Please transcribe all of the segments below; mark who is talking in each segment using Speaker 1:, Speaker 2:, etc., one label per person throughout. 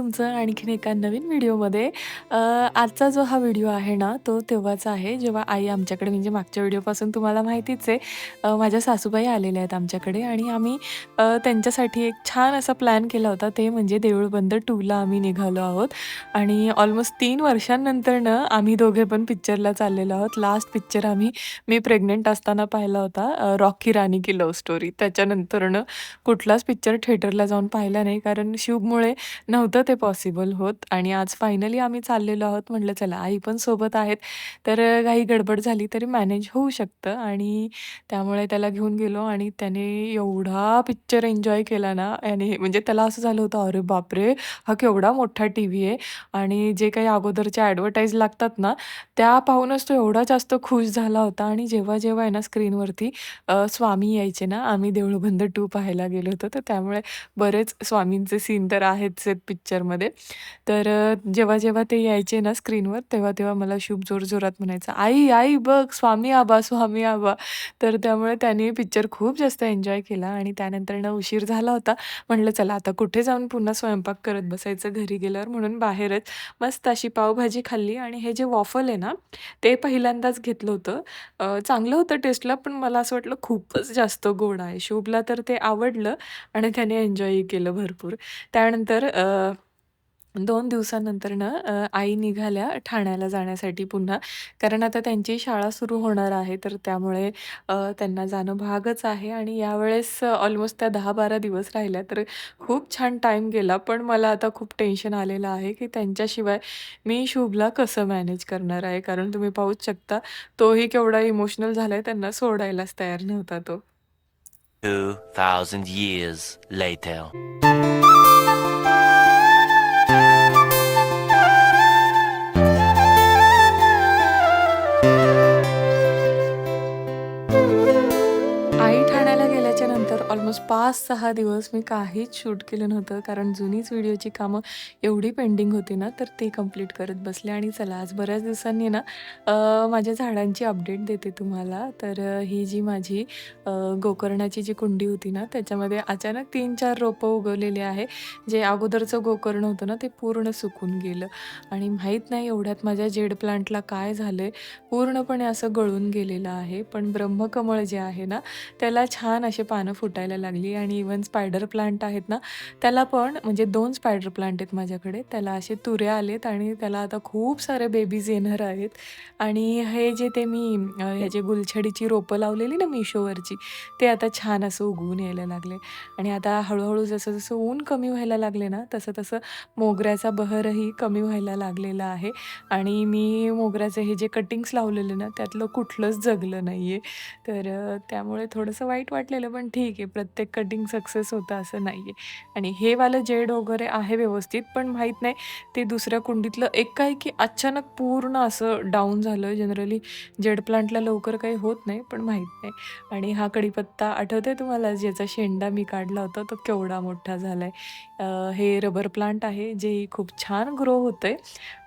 Speaker 1: तुमचं आणखीन एका नवीन व्हिडिओमध्ये. आजचा जो हा व्हिडिओ आहे ना, तो तेव्हाचा आहे जेव्हा आई आमच्याकडे म्हणजे मागच्या व्हिडिओपासून तुम्हाला माहितीच आहे. माझ्या सासूबाई आलेल्या आहेत आमच्याकडे आणि आम्ही त्यांच्यासाठी एक छान असा प्लॅन केला होता. ते म्हणजे देऊळबंद 2ला आम्ही निघालो आहोत आणि ऑलमोस्ट 3 वर्षांनंतरनं आम्ही दोघे पण पिक्चरला चाललेलो आहोत. लास्ट पिक्चर मी प्रेग्नंट असताना पाहिला होता, रॉकी रानी की लव्ह स्टोरी. त्याच्यानंतरनं कुठलाच पिक्चर थिएटरला जाऊन पाहिला नाही, कारण शुभमुळे नव्हतं ते पॉसिबल होत आणि आज फायनली आम्ही चाललेलो आहोत. म्हटलं चला आई पण सोबत आहेत, तर घाई गडबड झाली तरी मॅनेज होऊ शकतं आणि त्यामुळे त्याला घेऊन गेलो आणि त्याने एवढा पिक्चर एन्जॉय केला ना. आणि म्हणजे त्याला असं झालं होतं, "अरे बापरे! हा केवढा मोठा टीव्ही आहे." आणि जे काही अगोदरच्या ॲडव्हर्टाइज लागतात ना, त्या पाहूनच तो एवढा जास्त खुश झाला होता. आणि जेव्हा आहे ना स्क्रीनवरती स्वामी यायचे ना, आम्ही देऊळबंद 2 पाहायला गेलो होतो, तर त्यामुळे बरेच स्वामींचे सीन तर आहेच आहेत पिक्चरमध्ये. तर जेव्हा ते यायचे ना स्क्रीनवर, तेव्हा मला शुभ जोरजोरात म्हणायचा, "आई, आई बघ स्वामी आबा, स्वामी आबा." तर त्यामुळे त्याने पिक्चर खूप जास्त एन्जॉय केला आणि त्यानंतरनं उशीर झाला होता. म्हटलं चला आता कुठे जाऊन पुन्हा स्वयंपाक करत बसायचं घरी गेल्यावर, म्हणून बाहेरच मस्त अशी पावभाजी खाल्ली आणि हे जे वॉफल आहे ना, ते पहिल्यांदाच घेतलं होतं. चांगलं होतं टेस्टला, पण मला असं वाटलं खूपच जास्त गोड आहे. शुभला तर ते आवडलं आणि त्याने एन्जॉयही केलं भरपूर. त्यानंतर 2 दिवसानंतरनं आई निघाल्या ठाण्याला जाण्यासाठी पुन्हा. कारण आता त्यांची शाळा सुरू होणार आहे, तर त्यामुळे त्यांना जाणं भागच आहे आणि यावेळेस ऑलमोस्ट त्या 10-12 दिवस राहिल्या, तर खूप छान टाईम गेला. पण मला आता खूप टेन्शन आलेलं आहे, की त्यांच्याशिवाय मी शुभला कसं मॅनेज करणार आहे. कारण तुम्ही पाहूच शकता, तोही केवढा इमोशनल झालाय, त्यांना सोडायलाच तयार नव्हता तो.
Speaker 2: 2,000 years later.
Speaker 1: आई ठाण्याला गेल्याच्या नंतर ऑलमोस्ट 5-6 दिवस मी काहीच शूट केलं नव्हतं. कारण जुनीच व्हिडिओची कामं एवढी पेंडिंग होती ना, तर ती कंप्लीट करत बसले. आणि चला आज बऱ्याच दिवसांनी ना माझ्या झाडांची अपडेट देते तुम्हाला. तर ही जी माझी गोकर्णाची जी कुंडी होती ना, त्याच्यामध्ये अचानक 3-4 रोपं उगवलेली आहे. जे अगोदरचं गोकर्ण होतं ना, ते पूर्ण सुकून गेलं आणि माहीत नाही एवढ्यात माझ्या जेड प्लांटला काय झालंय, पूर्णपणे असं गळून गेलेलं आहे. पण ब्रह्मकमळ जे आहे ना, त्याला छान अशी पानं फुटायला लागली आणि इव्हन स्पायडर प्लांट आहेत ना, त्याला पण म्हणजे 2 स्पायडर प्लांट आहेत माझ्याकडे. त्याला असे तुऱ्या आलेत आणि त्याला आता खूप सारे बेबीज येणार आहेत. आणि हे जे ते मी ह्याची गुलछडीची रोपं लावलेली ना Meeshoवरची, ते आता छान असं उगवून यायला लागले. आणि आता हळू जसं-जसं ऊन कमी व्हायला लागले ना, तसं-तसं मोगऱ्याचा बहरही कमी व्हायला लागलेला आहे. आणि मी मोगऱ्याचे हे जे कटिंग्स लावलेले ना, त्यातलं कुठलंच जगलं नाहीये. तर त्यामुळे थोडंसं वाईट वाटलेलं, पण ठीक आहे, प्रत्येक कटिंग सक्सेस होतं असं नाहीये. आणि हे वालं जेड वगैरे आहे व्यवस्थित, पण माहीत नाही ते दुसऱ्या कुंडीतलं एकाएकी अचानक पूर्ण असं डाऊन झालं. जनरली जेड प्लांटला लवकर काही होत नाही, पण माहीत नाही. आणि हा कडीपत्ता आठवतंय तुम्हाला, ज्याचा शेंडा मी काढला होता, तो केवढा मोठा झालाय. हे रबर प्लांट आहे, जे खूप छान ग्रो होतंय.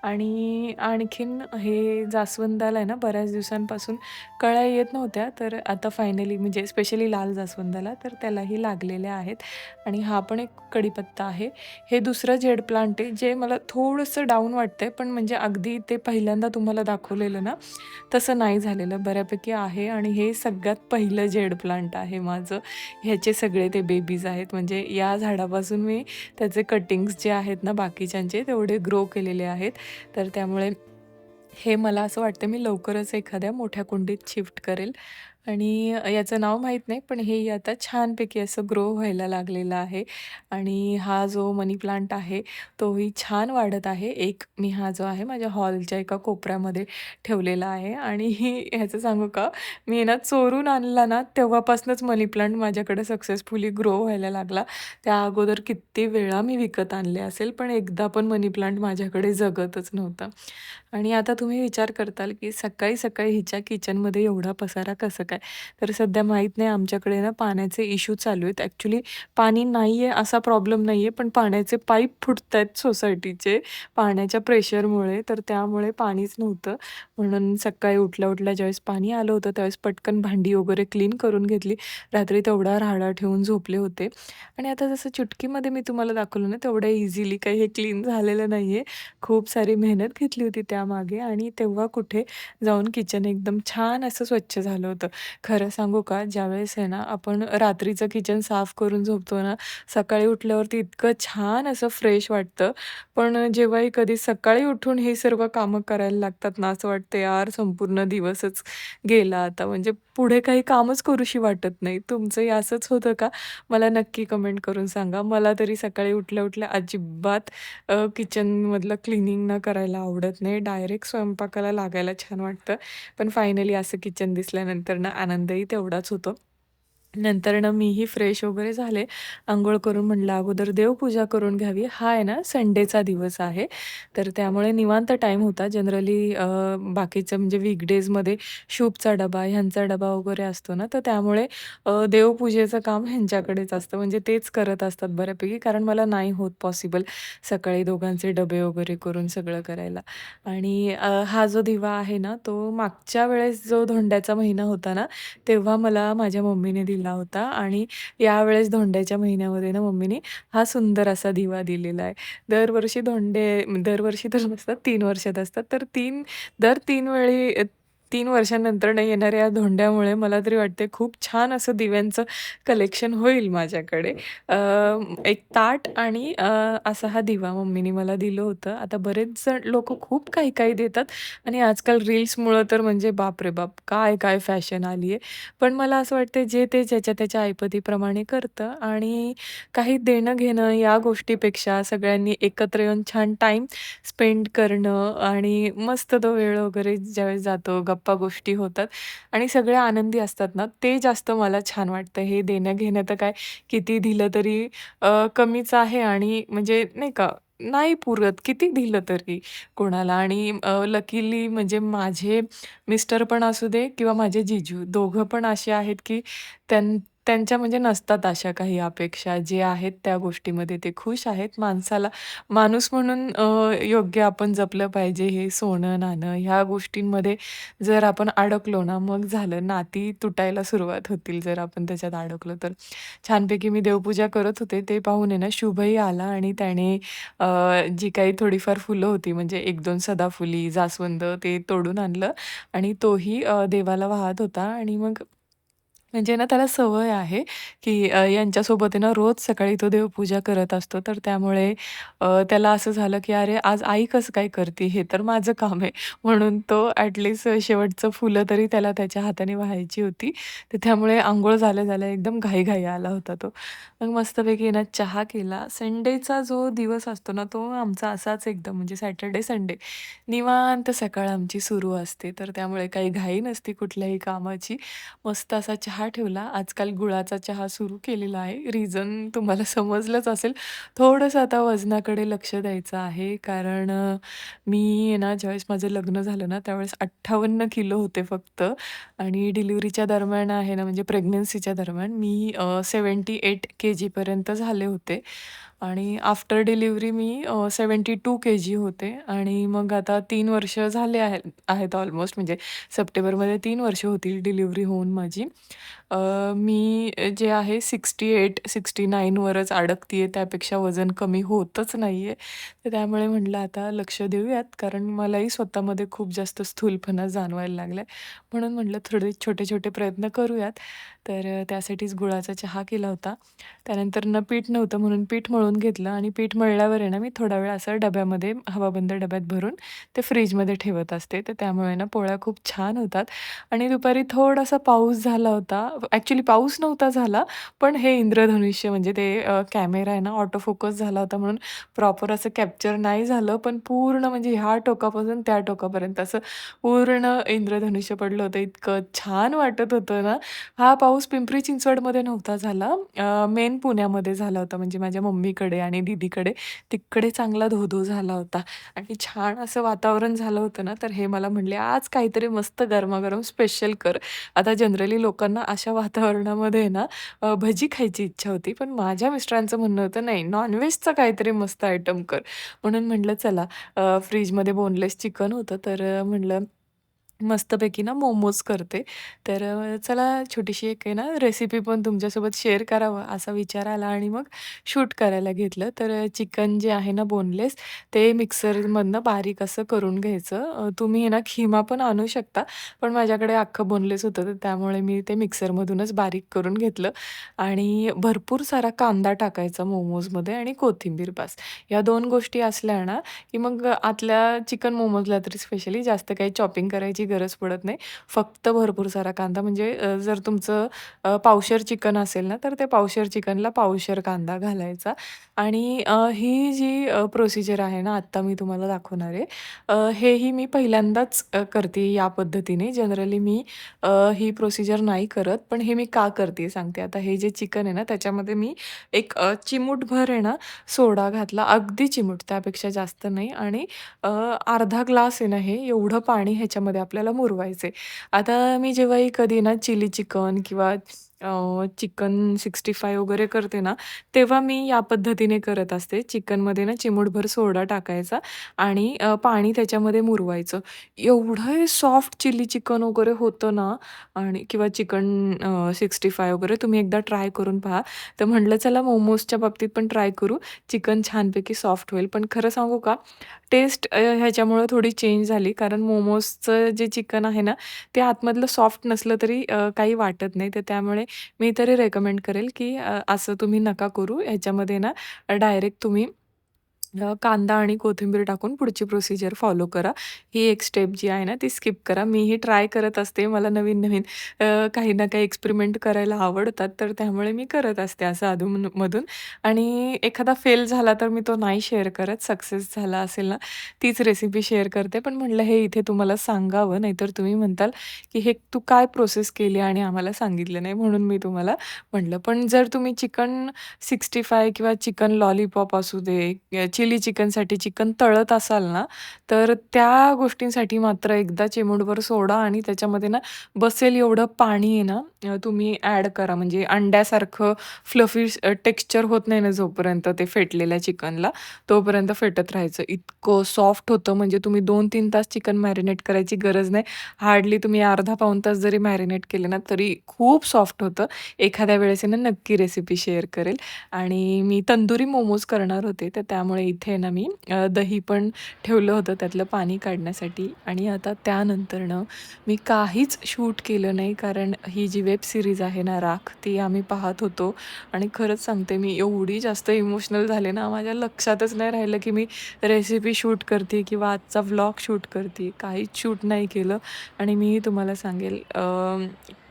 Speaker 1: आणि आणखीन हे जास्वंदाला आहे ना, बऱ्याच दिवसांपासून कळ्या येत नव्हत्या, तर आता फायनली म्हणजे स्पेशली लाल जास्वंदाला, तर त्यालाही लागलेल्या आहेत. आणि हा पण एक कढीपत्ता आहे. हे दुसरं जेड प्लांट आहे, जे मला थोडंसं डाऊन वाटतंय, पण म्हणजे अगदी ते पहिल्यांदा तुम्हाला दाखवलेलं ना, तसं नाही झालेलं, बऱ्यापैकी आहे. आणि हे सगळ्यात पहिलं जेड प्लांट आहे माझं. ह्याचे सगळे ते बेबीज आहेत. म्हणजे या झाडापासून मी त्याचे कटिंग्स जे आहेत ना बाकीच्यांचे, तेवढे ग्रो केलेले आहेत. तर त्यामुळे हे मला असं वाटतं मी लवकरच एखाद्या मोठ्या कुंडीत शिफ्ट करेल. आणि याचं नाव माहीत नाही, पण हे आता छानपैकी असं ग्रो व्हायला लागलेलं आहे. आणि हा जो मनी प्लांट आहे, तोही छान वाढत आहे. मी हा जो आहे माझ्या हॉलच्या एका कोपऱ्यामध्ये ठेवलेला आहे. आणि ह्याचं सांगू का, मी ना चोरून आणला ना, तेव्हापासूनच मनी प्लांट माझ्याकडे सक्सेसफुली ग्रो व्हायला लागला. त्या अगोदर किती वेळा मी विकत आणले असेल, पण एकदा पण मनी प्लांट माझ्याकडे जगतच नव्हता. आणि आता तुम्ही विचार करताल, की सकाळी-सकाळी हिच्या किचनमध्ये एवढा पसारा कसं काय? तर सध्या माहीत नाही आमच्याकडे ना पाण्याचे इश्यू चालू आहेत. ॲक्चुअली पाणी नाहीये असा प्रॉब्लेम नाहीये, पण पाण्याचे पाईप फुटतायत सोसायटीचे पाण्याच्या प्रेशरमुळे. तर त्यामुळे पाणीच नव्हतं. म्हणून सकाळी उठल्या-उठल्या ज्यावेळेस पाणी आलं होतं, त्यावेळेस पटकन भांडी वगैरे क्लीन करून घेतली. रात्री तेवढा राहाडा ठेवून झोपले होते आणि आता जसं चुटकीमध्ये मी तुम्हाला दाखवलं ना, तेवढ्या इझिली काही हे क्लीन झालेलं नाहीये. खूप सारी मेहनत घेतली होती त्यामागे आणि तेव्हा कुठे जाऊन किचन एकदम छान असं स्वच्छ झालं होतं. खरं सांगू का, ज्यावेळेस आहे ना, आपण रात्रीचं किचन साफ करून झोपतो ना, सकाळी उठल्यावरती इतकं छान असं फ्रेश वाटतं. पण जेव्हाही कधी सकाळी उठून हे सर्व कामं करायला लागतात ना, असं वाटतं यार संपूर्ण दिवसच गेला आता. म्हणजे पुढे काही कामच करूशी वाटत नाही. तुमचंही असंच होतं का? मला नक्की कमेंट करून सांगा. मला तरी सकाळी उठल्या-उठल्या अजिबात किचनमधलं क्लीनिंग न करायला आवडत नाही. डायरेक्ट स्वयंपाकाला लागायला छान वाटतं. पण फायनली असं किचन दिसल्यानंतर ना आनंदही तेवढाच होतो. नंतर ना मीही फ्रेश वगैरे झाले. अंघोळ करून म्हटलं अगोदर देवपूजा करून घ्यावी. हा आहे ना संडेचा दिवस आहे. तर त्यामुळे निवांत टाईम होता. जनरली बाकीचं म्हणजे वीकडेजमध्ये शुभचा डबा, ह्यांचा डबा वगैरे असतो ना, तर त्यामुळे देवपूजेचं काम ह्यांच्याकडेच असतं. म्हणजे तेच करत असतात बऱ्यापैकी. कारण मला नाही होत पॉसिबल सकाळी दोघांचे डबे वगैरे करून सगळं करायला. आणि हा जो दिवा आहे ना, तो मागच्या वेळेस जो धोंड्याचा महिना होता ना, तेव्हा मला माझ्या मम्मीने दिला होता आणि यावेळेस धोंड्याच्या महिन्यामध्ये ना मम्मीने हा सुंदर असा दिवा दिलेला आहे. दरवर्षी तर नसतात, 3 वर्षात असतात. तर 3 वेळी 3 वर्षांनंतर नाही येणाऱ्या या धोंड्यामुळे मला तरी वाटते खूप छान असं दिव्यांचं कलेक्शन होईल माझ्याकडे. अ, एक ताट आणि असा हा दिवा मम्मीने मला दिलं होतं. आता बरेच जण लोकं खूप काही-काही देतात आणि आजकाल रील्समुळं तर म्हणजे बापरे बाप! काय-काय फॅशन आली आहे. पण मला असं वाटतं जे ते ज्याच्या त्याच्या ऐपतीप्रमाणे करतं आणि काही देणं-घेणं या गोष्टीपेक्षा सगळ्यांनी एकत्र येऊन छान टाईम स्पेंड करणं आणि मस्त तो वेळ वगैरे ज्यावेळेस जातो, गप्पा-गोष्टी होतात आणि सगळे आनंदी असतात ना, ते जास्त मला छान वाटतं. हे देणं-घेणं तर काय किती दिलं तरी कमीच आहे आणि म्हणजे नाही का, नाही पुरत किती दिलं तरी कोणाला आणि लकीली म्हणजे माझे मिस्टर पण असू दे किंवा माझे जीजू दोघं पण असे आहेत, की त्यांच्या म्हणजे नसतात अशा काही अपेक्षा. जे आहेत त्या गोष्टीमध्ये ते खुश आहेत. माणूस म्हणून योग्य आपण जपलं पाहिजे. हे सोनं-नाणं ह्या गोष्टींमध्ये जर आपण अडकलो ना, मग झालं नाती तुटायला सुरुवात होतील जर आपण त्याच्यात अडकलो तर. छानपैकी मी देवपूजा करत होते. ते पाहून आहे ना शुभही आला आणि त्याने जी काही थोडीफार फुलं होती म्हणजे 1-2 सदाफुली, जास्वंद ते तोडून आणलं आणि तोही देवाला वाहत होता आणि मग म्हणजे ना त्याला सवय आहे, की यांच्यासोबत आहे ना रोज सकाळी तो देवपूजा करत असतो. तर त्यामुळे त्याला असं झालं, की "अरे, आज आई कसं काय करते? हे तर माझं काम आहे." म्हणून तो शेवटचं फुलं तरी त्याला त्याच्या हाताने वाहायची होती. तर त्यामुळे अंघोळ झाल्या-झाल्या एकदम घाई आला होता तो. मग मस्तपैकी ना चहा केला. संडेचा जो दिवस असतो ना, तो आमचा असाच एकदम म्हणजे सॅटर्डे, संडे निवांत सकाळ आमची सुरू असते. तर त्यामुळे काही घाई नसते कुठल्याही कामाची. मस्त असा चहा ठेवला. आजकाल गुळाचा चहा सुरू केलेला आहे. रिझन तुम्हाला समजलंच असेल. थोडंसं आता वजनाकडे लक्ष द्यायचं आहे. कारण मी आहे ना, ज्यावेळेस माझं लग्न झालं ना, त्यावेळेस 58 किलो होते फक्त आणि डिलिव्हरीच्या दरम्यान आहे ना, म्हणजे प्रेग्नन्सीच्या दरम्यान मी 78 केजीपर्यंत झाले होते आणि आफ्टर डिलिव्हरी मी 72 केजी होते आणि मग आता 3 वर्ष झाले आहेत ऑलमोस्ट म्हणजे सप्टेंबरमध्ये 3 वर्ष होतील डिलिव्हरी होऊन माझी. मी जे आहे 68-69 वरच अडकतीये, त्यापेक्षा वजन कमी होतच नाहीये. तर त्यामुळे म्हटलं आता लक्ष देऊयात, कारण मलाही स्वतःमध्ये खूप जास्त स्थूलपणा जाणवायला लागलाय. म्हणून म्हटलं थोडे छोटे-छोटे प्रयत्न करूयात. तर त्यासाठीच गुळाचा चहा केला होता. त्यानंतर पीठ नव्हतं म्हणून पीठ मळून घेतलं आणि पीठ मळल्यावर आहे ना, मी थोडा वेळ असं डब्यामध्ये हवाबंद डब्यात भरून ते फ्रिजमध्ये ठेवत असते. तर त्यामुळे ना पोळ्या खूप छान होतात आणि दुपारी थोडासा पाऊस झाला होता. ॲक्चुअली पाऊस नव्हता झाला, पण हे इंद्रधनुष्य म्हणजे ते कॅमेरा आहे ना, ऑटो फोकस झाला होता म्हणून प्रॉपर असं कॅप्चर नाही झालं. पण पूर्ण म्हणजे ह्या टोकापासून त्या टोकापर्यंत असं पूर्ण इंद्रधनुष्य पडलं होतं. इतकं छान वाटत होतं ना. हा पाऊस पिंपरी चिंचवडमध्ये नव्हता झाला. मेन पुण्यामध्ये झाला होता. म्हणजे माझ्या मम्मीकडे आणि दीदीकडे तिकडे चांगला धो-धो झाला होता आणि छान असं वातावरण झालं होतं ना, तर हे मला म्हणले, "आज काहीतरी मस्त गरमागरम स्पेशल कर." आता जनरली लोकांना अशा वातावरणामध्ये ना भजी खायची इच्छा होती. पण माझ्या मिस्टरांचं म्हणणं होतं, "नाही, नॉन-व्हेजचा काहीतरी मस्त आयटम कर." म्हणून म्हटलं चला फ्रिजमध्ये बोनलेस चिकन होतं, तर म्हटलं मस्तपैकी ना मोमोज करते. तर चला छोटीशी एक आहे ना रेसिपी पण तुमच्यासोबत शेअर करावं असा विचार आला आणि मग शूट करायला घेतलं. तर चिकन जे आहे ना बोनलेस ते मिक्सरमधनं बारीक असं करून घ्यायचं. तुम्ही आहे ना खिमा पण आणू शकता. पण माझ्याकडे अख्खं बोनलेस होतं तर त्यामुळे मी ते मिक्सरमधूनच बारीक करून घेतलं आणि भरपूर सारा कांदा टाकायचा मोमोजमध्ये आणि कोथिंबीर बास. या 2 गोष्टी असल्या ना की मग आतल्या चिकन मोमोजला तरी स्पेशली जास्त काही चॉपिंग करायची गरज पडत नाही. फक्त भरपूर सारा कांदा म्हणजे जर तुमचं पावशेर चिकन असेल ना, तर ते पावशेर चिकनला पावशेर कांदा घालायचा आणि ही जी प्रोसिजर आहे ना, आत्ता मी तुम्हाला दाखवणार आहे. हेही मी पहिल्यांदाच करते या पद्धतीने. जनरली मी ही प्रोसिजर नाही करत, पण हे मी का करते सांगते. आता हे जे चिकन आहे ना, त्याच्यामध्ये मी एक चिमूटभर आहे ना सोडा घातला, अगदी चिमूट त्यापेक्षा जास्त नाही आणि अ, अर्धा ग्लास आहे ना हे एवढं पाणी ह्याच्यामध्ये आपल्याला मुरवायचंय. आता मी जेव्हाही कधी ना चिली चिकन किंवा चिकन 65 वगैरे करते ना, तेव्हा मी या पद्धतीने करत असते. चिकनमध्ये ना चिमूटभर सोडा टाकायचा आणि पाणी त्याच्यामध्ये मुरवायचं. एवढं हे सॉफ्ट चिली चिकन वगैरे होतं ना आणि किंवा चिकन 65 वगैरे तुम्ही एकदा ट्राय करून पहा. तर म्हटलं चला मोमोजच्या बाबतीत पण ट्राय करू. चिकन छानपैकी सॉफ्ट होईल. पण खरं सांगू का, टेस्ट ह्याच्यामुळं थोडी चेंज झाली. कारण मोमोजचं जे चिकन आहे ना, ते आतमधलं सॉफ्ट नसलं तरी काही वाटत नाही. तर त्यामुळे मी तरी रेकमेंड करेल, की असं तुम्ही नका करू. ह्याच्यामध्ये ना डायरेक्ट तुम्ही कांदा आणि कोथिंबीर टाकून पुढची प्रोसिजर फॉलो करा. ही एक स्टेप जी आहे ना, ती स्किप करा. मीही ट्राय करत असते. मला नवीन-नवीन काही ना काही एक्सपेरिमेंट करायला आवडतात, तर त्यामुळे मी करत असते असं मधून आणि एखादा फेल झाला तर मी तो नाही शेअर करत. सक्सेस झाला असेल ना, तीच रेसिपी शेअर करते. पण म्हटलं हे इथे तुम्हाला सांगावं, नाहीतर तुम्ही म्हणताल, की "हे तू काय प्रोसेस केली आणि आम्हाला सांगितलं नाही?" म्हणून मी तुम्हाला म्हटलं. पण जर तुम्ही चिकन 65 किंवा चिकन लॉलीपॉप असू दे, चिली चिकनसाठी चिकन तळत असाल ना, तर त्या गोष्टींसाठी मात्र एकदा चिमूटभर सोडा आणि त्याच्यामध्ये ना बसेल एवढं पाणी आहे ना, तुम्ही ॲड करा. म्हणजे अंड्यासारखं फ्लफी टेक्स्चर होत नाही ना जोपर्यंत ते फेटलेल्या चिकनला, तोपर्यंत फेटत राहायचं. इतकं सॉफ्ट होतं म्हणजे तुम्ही 2-3 तास चिकन मॅरिनेट करायची गरज नाही. हार्डली तुम्ही अर्धा पाऊण तास जरी मॅरिनेट केलं ना, तरी खूप सॉफ्ट होतं. एखाद्या वेळेस आहे ना, नक्की रेसिपी शेअर करेल. आणि मी तंदुरी मोमोज करणार होते, तर त्यामुळे इथे ना मी दही पण ठेवलं होतं त्यातलं पाणी काढण्यासाठी आणि आता त्यानंतरनं मी काहीच शूट केलं नाही, कारण ही जी वेब सीरीज आहे ना राख, ती आम्ही पाहत होतो आणि खरंच सांगते मी एवढी जास्त इमोशनल झाले ना, माझ्या लक्षातच नाही राहिलं, की मी रेसिपी शूट करते किंवा आजचा व्लॉग शूट करते. काहीच शूट नाही केलं आणि मी तुम्हाला सांगेल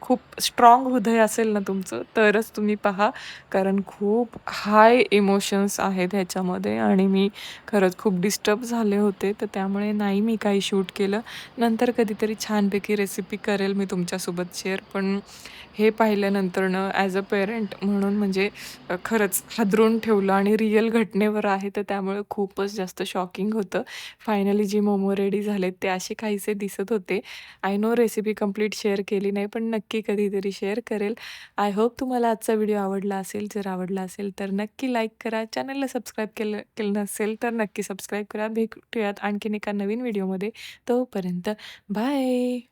Speaker 1: खूप स्ट्राँग हृदय असेल ना तुमचं, तरच तुम्ही पहा. कारण खूप हाय इमोशन्स आहेत ह्याच्यामध्ये आणि मी खरंच खूप डिस्टर्ब झाले होते. तर त्यामुळे नाही मी काही शूट केलं. नंतर कधीतरी छानपैकी रेसिपी करेल मी तुमच्यासोबत शेअर. पण हे पाहिल्यानंतरनं ॲज अ पेरेंट म्हणून म्हणजे खरंच हादरून ठेवलं आणि रिअल घटनेवर आहे, तर त्यामुळे खूपच जास्त शॉकिंग होतं. फायनली जे मोमो रेडी झालेत ते असे काहीसे दिसत होते. I know recipe complete share केली नाही, पण नक्की कधीतरी शेअर करेल. आय होप तुम्हाला आजचा व्हिडिओ आवडला असेल. जर आवडला असेल तर नक्की लाईक करा. चॅनलला सबस्क्राईब केलं केलं नसेल तर नक्की सबस्क्राईब करा. भेटूयात आणखीन एका नवीन व्हिडिओमध्ये. तोपर्यंत बाय.